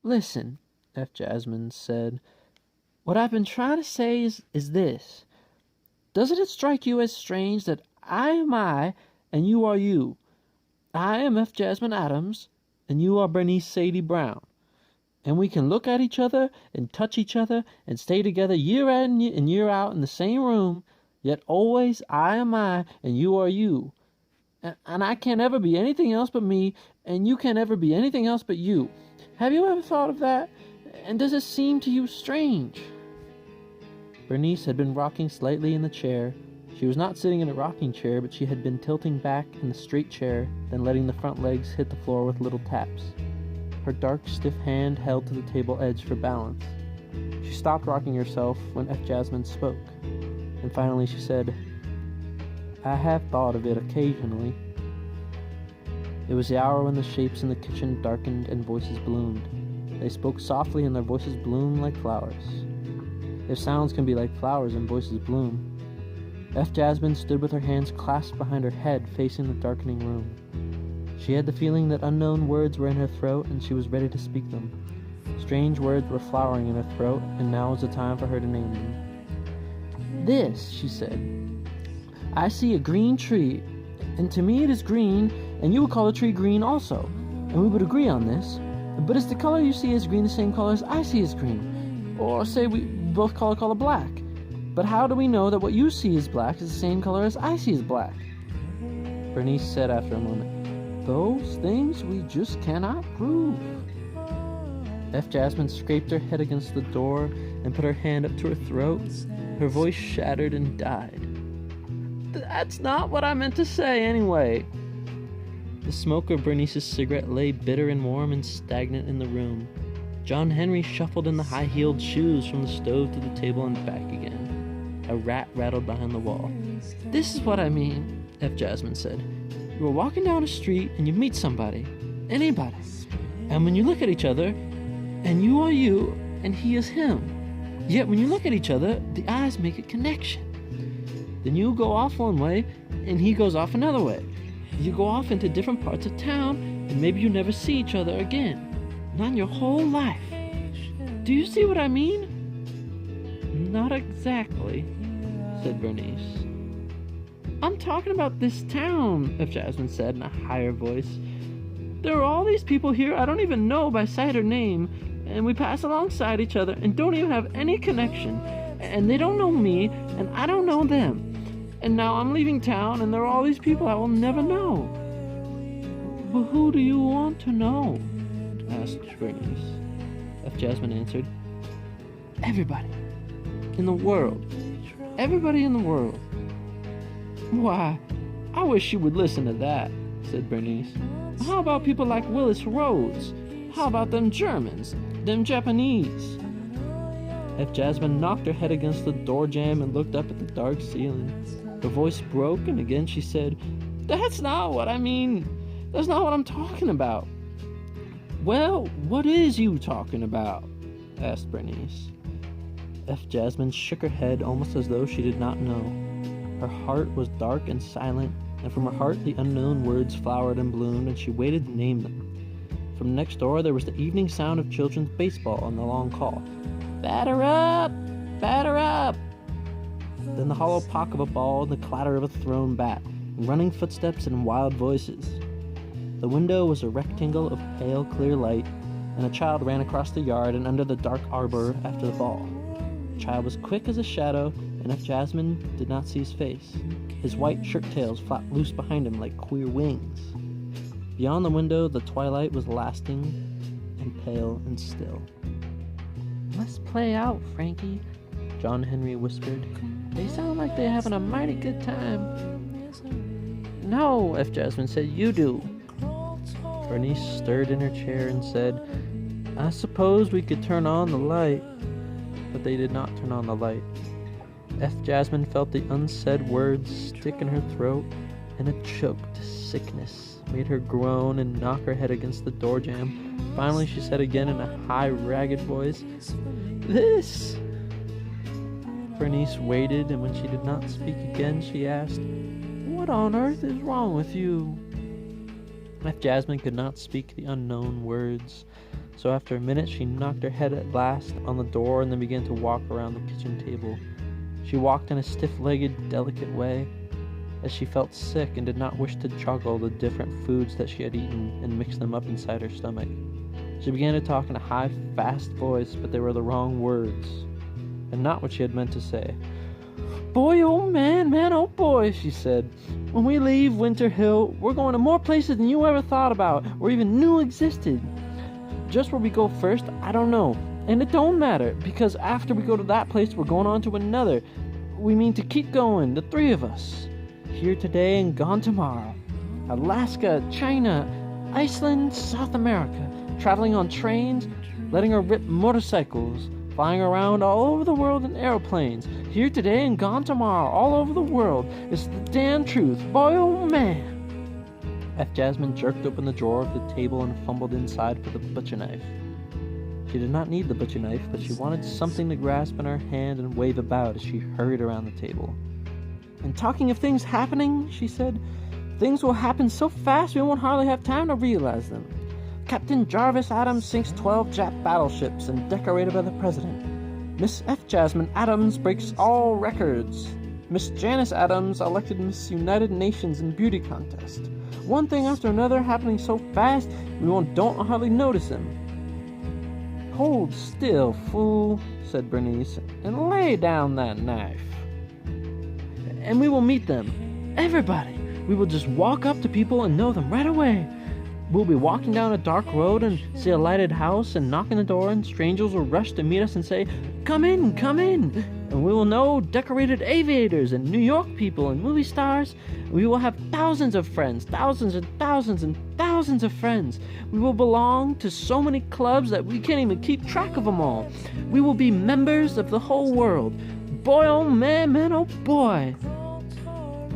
Listen, F. Jasmine said. What I've been trying to say is this. Doesn't it strike you as strange that I am I and you are you? I am F. Jasmine Adams and you are Berenice Sadie Brown. And we can look at each other and touch each other and stay together year in and year out in the same room, yet always I am I and you are you. And I can't ever be anything else but me, and you can't ever be anything else but you. Have you ever thought of that? And does it seem to you strange? Berenice had been rocking slightly in the chair. She was not sitting in a rocking chair, but she had been tilting back in the straight chair, then letting the front legs hit the floor with little taps. Her dark, stiff hand held to the table edge for balance. She stopped rocking herself when F. Jasmine spoke, and finally she said, I have thought of it occasionally. It was the hour when the shapes in the kitchen darkened and voices bloomed. They spoke softly and their voices bloomed like flowers. If sounds can be like flowers and voices bloom. F. Jasmine stood with her hands clasped behind her head, facing the darkening room. She had the feeling that unknown words were in her throat, and she was ready to speak them. Strange words were flowering in her throat, and now was the time for her to name them. This, she said. I see a green tree, and to me it is green, and you would call the tree green also, and we would agree on this. But is the color you see as green the same color as I see as green? Or say we both call a color black. But how do we know that what you see as black is the same color as I see as black? Berenice said after a moment, Those things we just cannot prove. F. Jasmine scraped her head against the door and put her hand up to her throat. Her voice shattered and died. That's not what I meant to say anyway. The smoke of Berenice's cigarette lay bitter and warm and stagnant in the room. John Henry shuffled in the high-heeled shoes from the stove to the table and back again. A rat rattled behind the wall. This is what I mean, F. Jasmine said. You are walking down a street and you meet somebody, anybody, and when you look at each other, and you are you and he is him, yet when you look at each other, the eyes make a connection. Then you go off one way and he goes off another way. You go off into different parts of town and maybe you never see each other again. Not in your whole life. Do you see what I mean? Not exactly, said Berenice. I'm talking about this town, F. Jasmine said in a higher voice. There are all these people here I don't even know by sight or name, and we pass alongside each other and don't even have any connection, and they don't know me, and I don't know them. And now I'm leaving town, and there are all these people I will never know. But who do you want to know? Asked Berenice. F. Jasmine answered, Everybody in the world. Everybody in the world. Why, I wish you would listen to that, said Berenice. How about people like Willis Rhodes? How about them Germans? Them Japanese? F. Jasmine knocked her head against the door jamb and looked up at the dark ceiling. Her voice broke, and again she said, That's not what I mean. That's not what I'm talking about. Well, what is you talking about? Asked Berenice. F. Jasmine shook her head almost as though she did not know. Her heart was dark and silent, and from her heart the unknown words flowered and bloomed, and she waited to name them. From next door there was the evening sound of children's baseball on the long call. Batter up! Batter up! Then the hollow pock of a ball and the clatter of a thrown bat, and running footsteps and wild voices. The window was a rectangle of pale, clear light, and a child ran across the yard and under the dark arbor after the ball. The child was quick as a shadow, and F. Jasmine did not see his face. His white shirt tails flapped loose behind him like queer wings. Beyond the window, the twilight was lasting and pale and still. Let's play out, Frankie, John Henry whispered. They sound like they're having a mighty good time. No, F. Jasmine said, you do. Berenice stirred in her chair and said, I suppose we could turn on the light. But they did not turn on the light. F. Jasmine felt the unsaid words stick in her throat, and a choked sickness made her groan and knock her head against the door jamb. Finally she said again in a high, ragged voice, This! Berenice waited, and when she did not speak again, she asked, What on earth is wrong with you? F. Jasmine could not speak the unknown words. So after a minute, she knocked her head at last on the door and then began to walk around the kitchen table. She walked in a stiff-legged, delicate way, as she felt sick and did not wish to juggle the different foods that she had eaten and mix them up inside her stomach. She began to talk in a high, fast voice, but they were the wrong words, and not what she had meant to say. "Boy, oh man, oh boy," she said. "When we leave Winter Hill, we're going to more places than you ever thought about, or even knew existed. Just where we go first, I don't know, and it don't matter, because after we go to that place, we're going on to another. We mean to keep going, the three of us. Here today and gone tomorrow. Alaska, China, Iceland, South America, traveling on trains, letting her rip motorcycles, flying around all over the world in airplanes. Here today and gone tomorrow, all over the world. It's the damn truth, boy, oh man." F. Jasmine jerked open the drawer of the table and fumbled inside for the butcher knife. She did not need the butcher knife, but she wanted something to grasp in her hand and wave about as she hurried around the table. "And talking of things happening," she said, "things will happen so fast we won't hardly have time to realize them. Captain Jarvis Adams sinks 12 Jap battleships and decorated by the President. Miss F. Jasmine Adams breaks all records. Miss Janice Adams elected Miss United Nations in beauty contest. One thing after another happening so fast we don't hardly notice them." "Hold still, fool," said Berenice, "and lay down that knife. And we will meet them. Everybody. We will just walk up to people and know them right away. We'll be walking down a dark road and see a lighted house and knock on the door, and strangers will rush to meet us and say, 'Come in, come in.' And we will know decorated aviators and New York people and movie stars. We will have thousands of friends, thousands and thousands and thousands of friends. We will belong to so many clubs that we can't even keep track of them all. We will be members of the whole world. Boy, oh man, oh boy."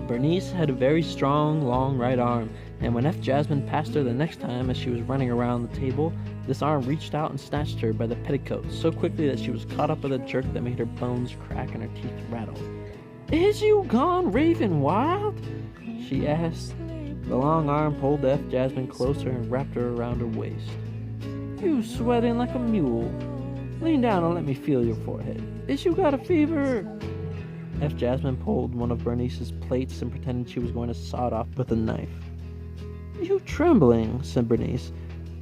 Berenice had a very strong, long right arm, and when F. Jasmine passed her the next time as she was running around the table, this arm reached out and snatched her by the petticoat so quickly that she was caught up with a jerk that made her bones crack and her teeth rattle. "Is you gone raving wild?" she asked. The long arm pulled F. Jasmine closer and wrapped her around her waist. "You sweating like a mule. Lean down and let me feel your forehead. Is you got a fever?" F. Jasmine pulled one of Berenice's plates and pretended she was going to saw it off with a knife. "You trembling," said Berenice.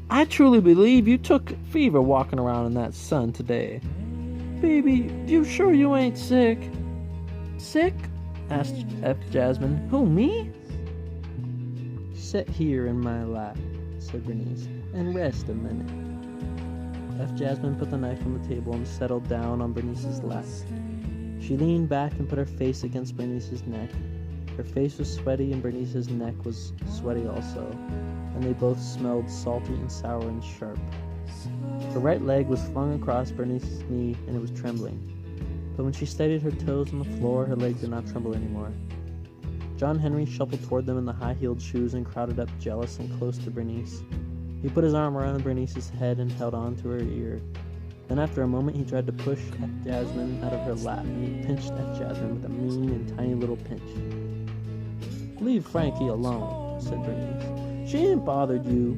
"I truly believe you took fever walking around in that sun today. Baby, you sure you ain't sick?" "Sick?" asked F. Jasmine. "Who, me?" "Sit here in my lap," said Berenice, "and rest a minute." F. Jasmine put the knife on the table and settled down on Berenice's lap. She leaned back and put her face against Berenice's neck. Her face was sweaty and Berenice's neck was sweaty also, and they both smelled salty and sour and sharp. Her right leg was flung across Berenice's knee and it was trembling, but when she steadied her toes on the floor, her leg did not tremble anymore. John Henry shuffled toward them in the high-heeled shoes and crowded up jealous and close to Berenice. He put his arm around Berenice's head and held on to her ear. Then after a moment he tried to push F. Jasmine out of her lap, and he pinched F. Jasmine with a mean and tiny little pinch. "Leave Frankie alone," said Berenice. "She ain't bothered you."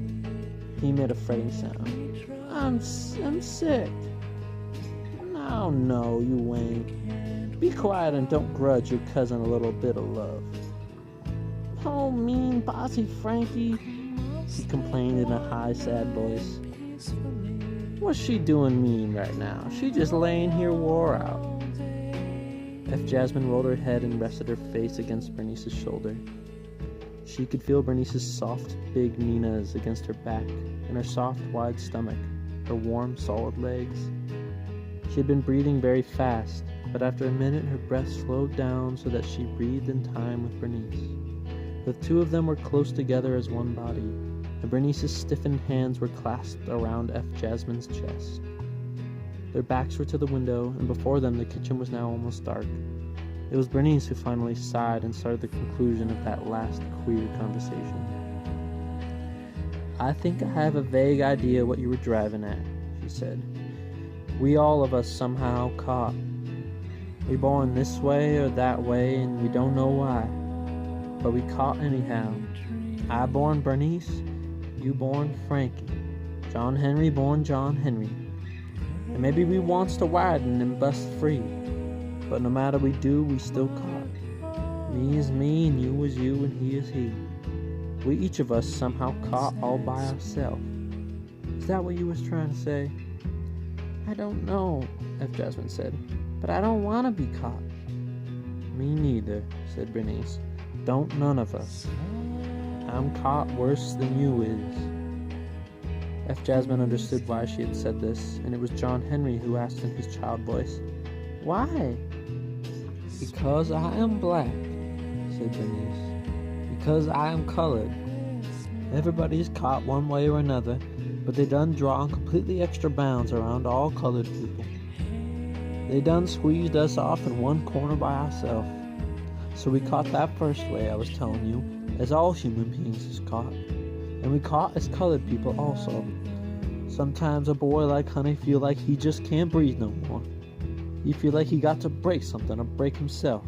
He made a fretting sound. I'm sick." No, you ain't. Be quiet and don't grudge your cousin a little bit of love." "Oh, mean, bossy Frankie," he complained in a high, sad voice. "What's she doing mean right now? She just laying here wore out." F. Jasmine rolled her head and rested her face against Berenice's shoulder. She could feel Berenice's soft, big ninas against her back, and her soft, wide stomach, her warm, solid legs. She had been breathing very fast, but after a minute her breath slowed down so that she breathed in time with Berenice. The two of them were close together as one body, and Berenice's stiffened hands were clasped around F. Jasmine's chest. Their backs were to the window, and before them the kitchen was now almost dark. It was Berenice who finally sighed and started the conclusion of that last queer conversation. "I think I have a vague idea what you were driving at," she said. "We all of us somehow caught. We born this way or that way, and we don't know why. But we caught anyhow. I born Berenice, you born Frankie. John Henry born John Henry. And maybe we wants to widen and bust free, but no matter we do, we still caught. Me is me, and you is you, and he is he. We each of us somehow caught all by ourselves. Is that what you was trying to say? I don't know, F. Jasmine said, but I don't want to be caught. Me neither, said Berenice. Don't none of us. I'm caught worse than you is. F. Jasmine understood why she had said this, and it was John Henry who asked in his child voice, Why? Because I am black, said Berenice. Because I am colored. Everybody's caught one way or another, but they done drawn completely extra bounds around all colored people. They done squeezed us off in one corner by ourselves. So we caught that first way I was telling you, as all human beings is caught. And we caught as colored people also. Sometimes a boy like Honey feel like he just can't breathe no more. He feel like he got to break something or break himself.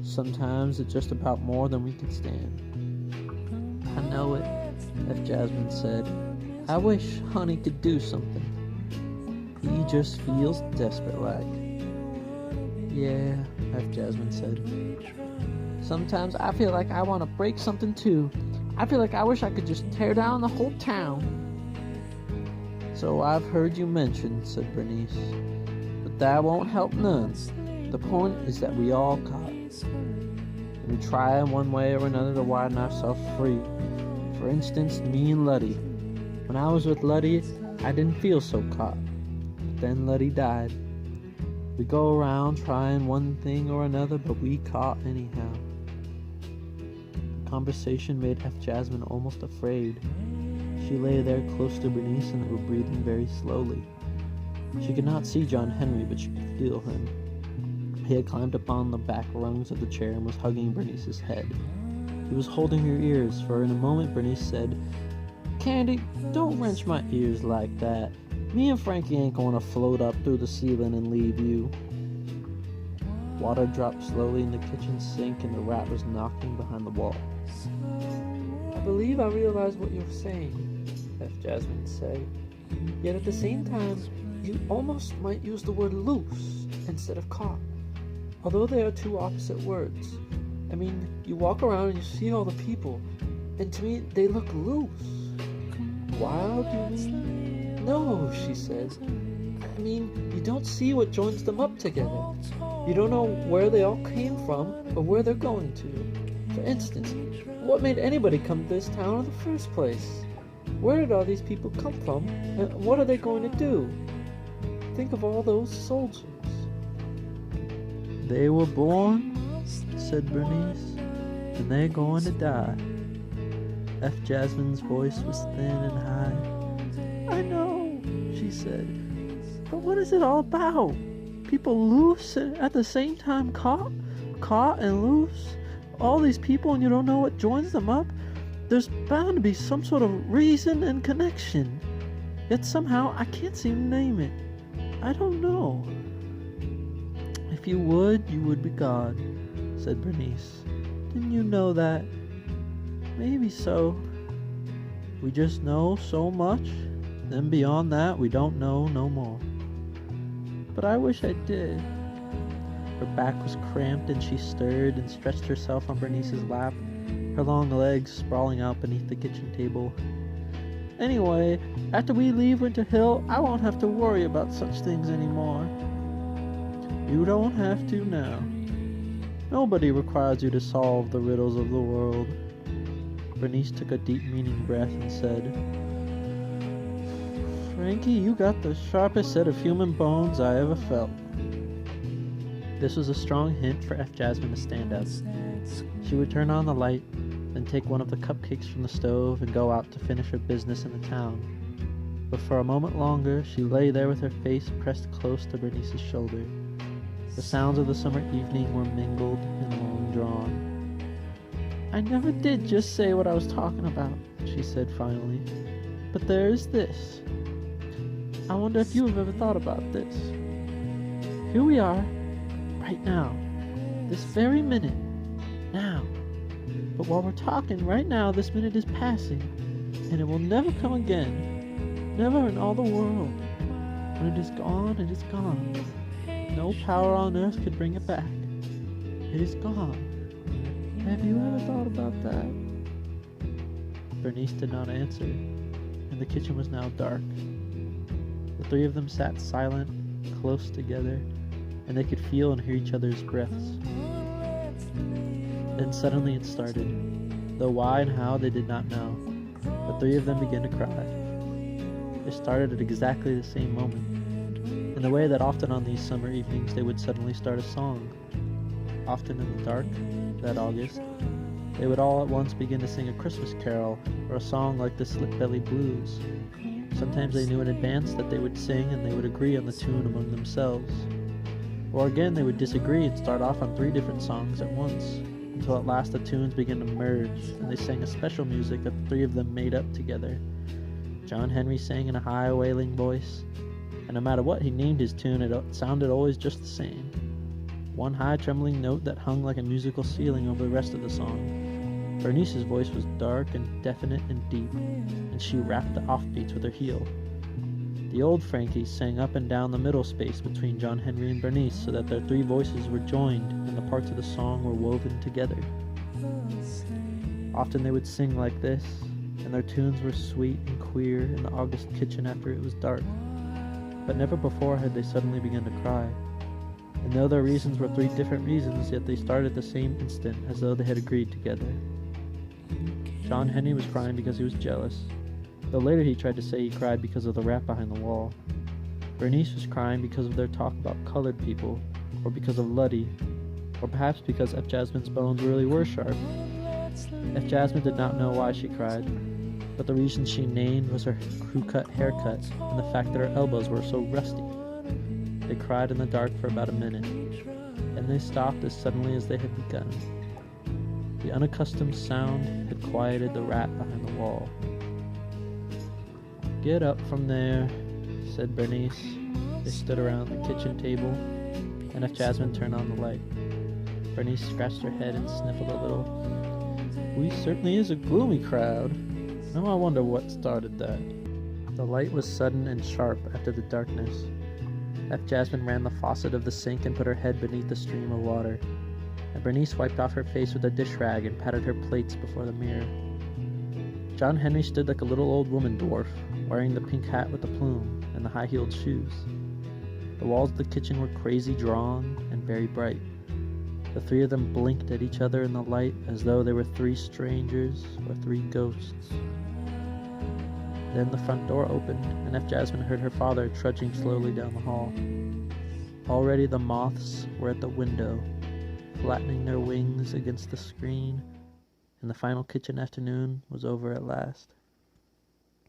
Sometimes it's just about more than we can stand. I know it, F. Jasmine said. I wish Honey could do something. He just feels desperate like. Yeah, F. Jasmine said. Sometimes I feel like I want to break something too. I feel like I wish I could just tear down the whole town. So I've heard you mention, said Berenice. But that won't help none. The point is that we all caught. And we try in one way or another to widen ourselves free. For instance, me and Luddy. When I was with Luddy, I didn't feel so caught. But then Luddy died. We go around trying one thing or another, but we caught anyhow. The conversation made F. Jasmine almost afraid. She lay there close to Berenice and they were breathing very slowly. She could not see John Henry, but she could feel him. He had climbed upon the back rungs of the chair and was hugging Berenice's head. He was holding her ears, for in a moment Berenice said, Candy, don't wrench my ears like that. Me and Frankie ain't going to float up through the ceiling and leave you. Water dropped slowly in the kitchen sink and the rat was knocking behind the wall. I believe I realize what you're saying, F. Jasmine said. Yet at the same time, you almost might use the word loose instead of caught. Although they are two opposite words. I mean, you walk around and you see all the people, and to me, they look loose. Wild, you mean? No, she said. I mean, you don't see what joins them up together. You don't know where they all came from or where they're going to. For instance, what made anybody come to this town in the first place? Where did all these people come from, and what are they going to do? Think of all those soldiers. They were born, said Berenice, and they're going to die. F. Jasmine's voice was thin and high. I know, she said, but what is it all about? People loose and at the same time caught and loose? All these people and you don't know what joins them up? There's bound to be some sort of reason and connection. Yet somehow I can't seem to name it. I don't know. If you would be God, said Berenice. Didn't you know that? Maybe so. We just know so much, then beyond that we don't know no more. But I wish I did. Her back was cramped and she stirred and stretched herself on Berenice's lap, her long legs sprawling out beneath the kitchen table. Anyway, after we leave Winter Hill, I won't have to worry about such things anymore. You don't have to now. Nobody requires you to solve the riddles of the world. Berenice took a deep meaning breath and said, Frankie, you got the sharpest set of human bones I ever felt. This was a strong hint for F. Jasmine to stand up. She would turn on the light, then take one of the cupcakes from the stove and go out to finish her business in the town. But for a moment longer, she lay there with her face pressed close to Berenice's shoulder. The sounds of the summer evening were mingled and long drawn. I never did just say what I was talking about, she said finally. But there is this. I wonder if you have ever thought about this. Here we are, right now, this very minute, now. But while we're talking right now, this minute is passing, and it will never come again. Never in all the world. When it is gone, it is gone. No power on earth could bring it back. It is gone. Have you ever thought about that? Berenice did not answer, and the kitchen was now dark. The three of them sat silent, close together, and they could feel and hear each other's breaths. Then suddenly it started, though why and how they did not know. The three of them began to cry. It started at exactly the same moment, in the way that often on these summer evenings they would suddenly start a song. Often in the dark, that August, they would all at once begin to sing a Christmas carol or a song like the Slip Belly Blues. Sometimes they knew in advance that they would sing and they would agree on the tune among themselves. Or again they would disagree and start off on 3 different songs at once, until at last the tunes began to merge and they sang a special music that the 3 of them made up together. John Henry sang in a high wailing voice, and no matter what he named his tune, it sounded always just the same. One high trembling note that hung like a musical ceiling over the rest of the song. Berenice's voice was dark and definite and deep, and she rapped the offbeats with her heel. The old Frankie sang up and down the middle space between John Henry and Berenice so that their 3 voices were joined and the parts of the song were woven together. Often they would sing like this, and their tunes were sweet and queer in the August kitchen after it was dark. But never before had they suddenly begun to cry. And though their reasons were 3 different reasons, yet they started at the same instant, as though they had agreed together. John Henry was crying because he was jealous, though later he tried to say he cried because of the rap behind the wall. Berenice was crying because of their talk about colored people, or because of Luddy, or perhaps because F. Jasmine's bones really were sharp. F. Jasmine did not know why she cried, but the reason she named was her crew-cut haircut and the fact that her elbows were so rusty. They cried in the dark for about a minute, and they stopped as suddenly as they had begun. The unaccustomed sound had quieted the rat behind the wall. "Get up from there," said Berenice. They stood around the kitchen table, and F. Jasmine turned on the light. Berenice scratched her head and sniffled a little. "We certainly is a gloomy crowd. Now I wonder what started that." The light was sudden and sharp after the darkness. F. Jasmine ran the faucet of the sink and put her head beneath the stream of water, and Berenice wiped off her face with a dish rag and patted her plates before the mirror. John Henry stood like a little old woman dwarf, wearing the pink hat with the plume and the high-heeled shoes. The walls of the kitchen were crazy drawn and very bright. The 3 of them blinked at each other in the light as though they were 3 strangers or 3 ghosts. Then the front door opened, and F. Jasmine heard her father trudging slowly down the hall. Already the moths were at the window, flattening their wings against the screen, and the final kitchen afternoon was over at last.